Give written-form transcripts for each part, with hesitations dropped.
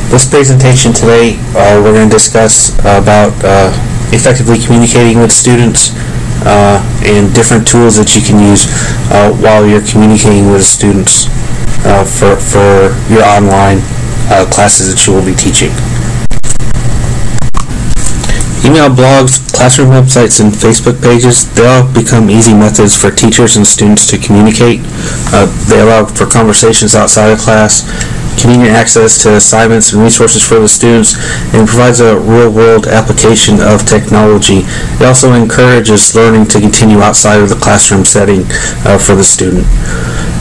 This presentation today, we're going to discuss about effectively communicating with students and different tools that you can use while you're communicating with students for your online classes that you will be teaching. Email, blogs, classroom websites, and Facebook pages, they all become easy methods for teachers and students to communicate. They allow for conversations outside of class, convenient access to assignments and resources for the students, and provides a real-world application of technology. It also encourages learning to continue outside of the classroom setting for the student.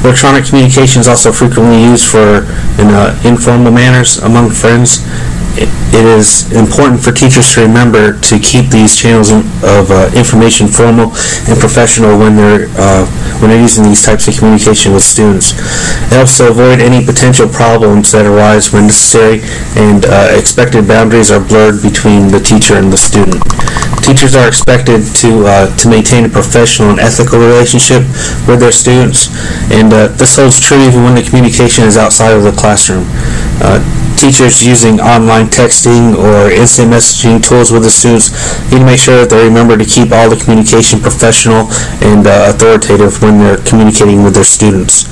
Electronic communication is also frequently used in informal manners among friends. It is important for teachers to remember to keep these channels of information formal and professional when they're using these types of communication with students. It helps to avoid any potential problems that arise when necessary, and expected boundaries are blurred between the teacher and the student. Teachers are expected to maintain a professional and ethical relationship with their students, and this holds true even when the communication is outside of the classroom. Teachers using online texting or instant messaging tools with the students need to make sure that they remember to keep all the communication professional and authoritative when they're communicating with their students.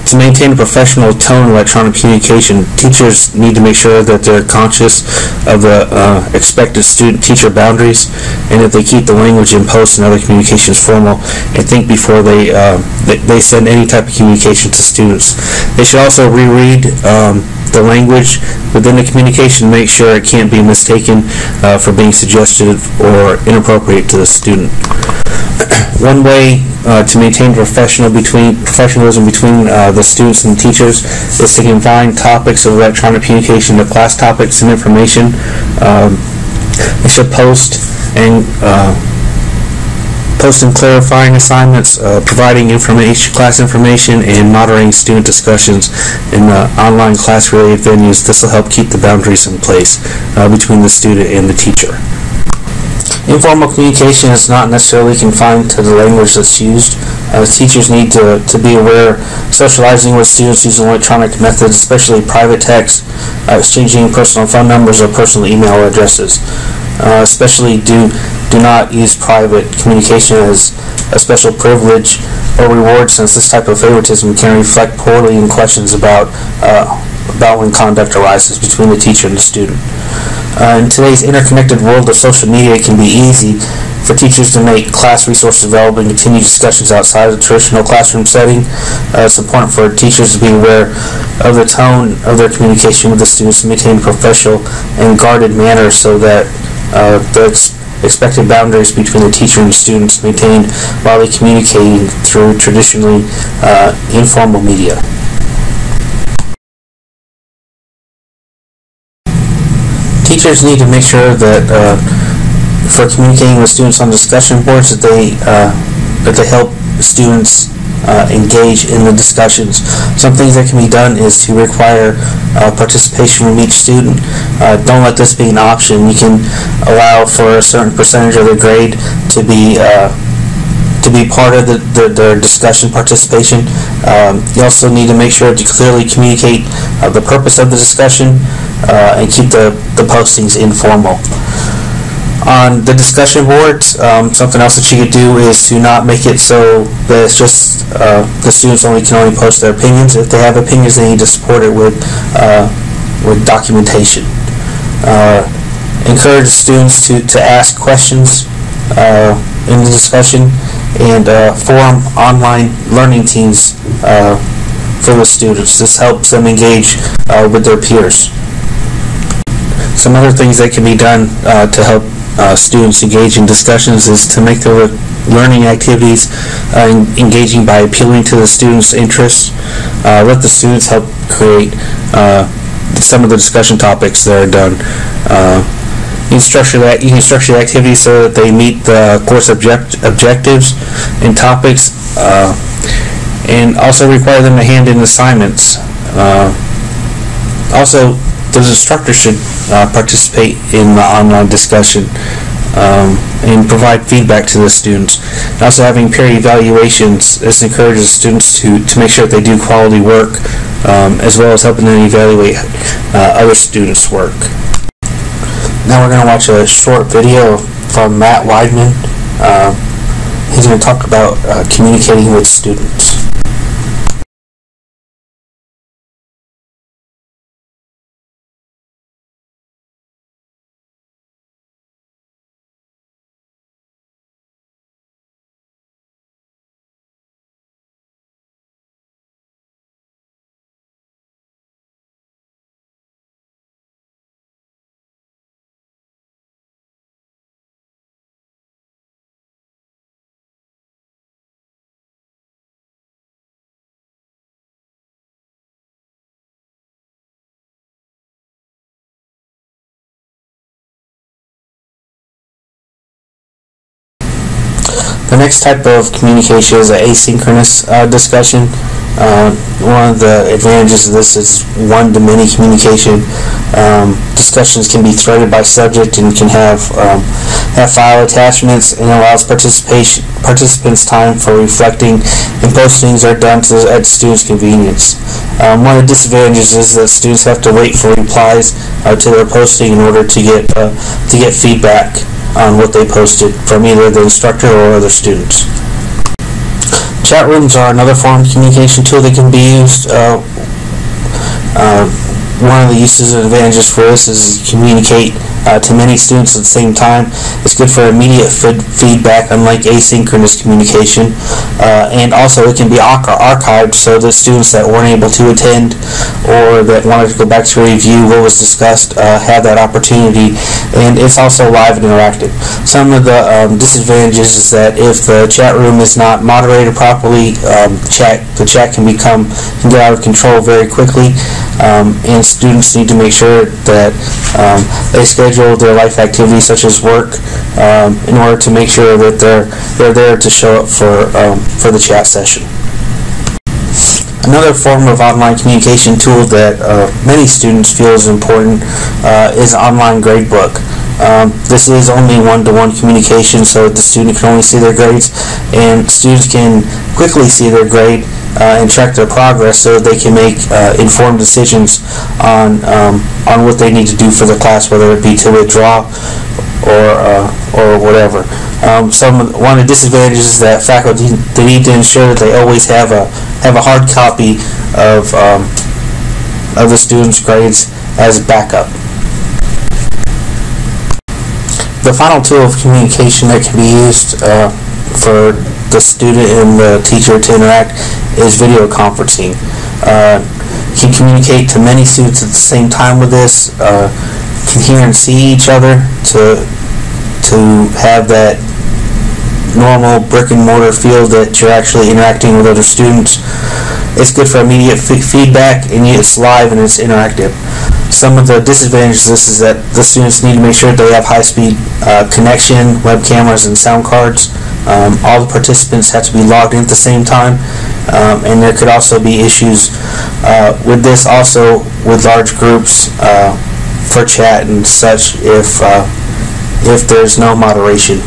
To maintain a professional tone in electronic communication, teachers need to make sure that they're conscious of the expected student-teacher boundaries, and that they keep the language in posts and other communications formal, and think before they send any type of communication to students. They should also reread the language within the communication, make sure it can't be mistaken for being suggestive or inappropriate to the student. One way to maintain professionalism between the students and the teachers is to combine topics of electronic communication to class topics and information. They should post and clarifying assignments, providing class information, and moderating student discussions in online class-related venues. This will help keep the boundaries in place between the student and the teacher. Informal communication is not necessarily confined to the language that's used. Teachers need to be aware socializing with students using electronic methods, especially private text, exchanging personal phone numbers or personal email addresses. Especially do not use private communication as a special privilege or reward, since this type of favoritism can reflect poorly in questions about when conduct arises between the teacher and the student. In today's interconnected world of social media, it can be easy for teachers to make class resources available and continue discussions outside of the traditional classroom setting. It's important for teachers to be aware of the tone of their communication with the students and maintain a professional and guarded manner so that the expected boundaries between the teacher and students maintained while they communicating through traditionally informal media. Teachers need to make sure that for communicating with students on discussion boards that they help students engage in the discussions. Some things that can be done is to require participation from each student. Don't let this be an option. You can allow for a certain percentage of their grade to be part of their discussion participation. You also need to make sure to clearly communicate the purpose of the discussion and keep the postings informal. On the discussion boards, something else that you could do is to not make it so that it's just the students can only post their opinions. If they have opinions, they need to support it with documentation. Encourage students to ask questions in the discussion, and form online learning teams for the students. This helps them engage with their peers. Some other things that can be done to help students engage in discussions is to make their learning activities engaging by appealing to the students' interests. Let the students help create some of the discussion topics that are done. You can structure the activities so that they meet the course objectives and topics, and also require them to hand in assignments. Also, the instructor should participate in the online discussion. and provide feedback to the students. And also having peer evaluations, this encourages students to make sure that they do quality work, as well as helping them evaluate other students' work. Now we're going to watch a short video from Matt Weidman. He's going to talk about communicating with students. The next type of communication is an asynchronous discussion. One of the advantages of this is one-to-many communication. Discussions can be threaded by subject and can have file attachments, and allows participants time for reflecting, and postings are done at students' convenience. One of the disadvantages is that students have to wait for replies to their posting in order to get feedback on what they posted from either the instructor or other students. Chat rooms are another form of communication tool that can be used. One of the uses and advantages for this is communicate to many students at the same time. It's good for immediate feedback, unlike asynchronous communication, and also it can be archived so that students that weren't able to attend or that wanted to go back to review what was discussed have that opportunity, and it's also live and interactive. Some of the disadvantages is that if the chat room is not moderated properly, the chat can get out of control very quickly, and students need to make sure that they schedule their life activities such as work in order to make sure that they're there to show up for the chat session. Another form of online communication tool that many students feel is important is online gradebook. This is only one-to-one communication, so the student can only see their grades, and students can quickly see their grade and track their progress so that they can make informed decisions on what they need to do for the class, whether it be to withdraw or whatever. One of the disadvantages is that faculty, they need to ensure that they always have a hard copy of the students' grades as backup. The final tool of communication that can be used for the student and the teacher to interact is video conferencing. You can communicate to many students at the same time with this, can hear and see each other to have that normal brick and mortar feel that you're actually interacting with other students. It's good for immediate feedback, and it's live and it's interactive. Some of the disadvantages of this is that the students need to make sure they have high-speed connection, web cameras, and sound cards. All the participants have to be logged in at the same time, and there could also be issues with this also with large groups for chat and such if there's no moderation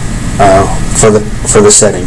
for the setting.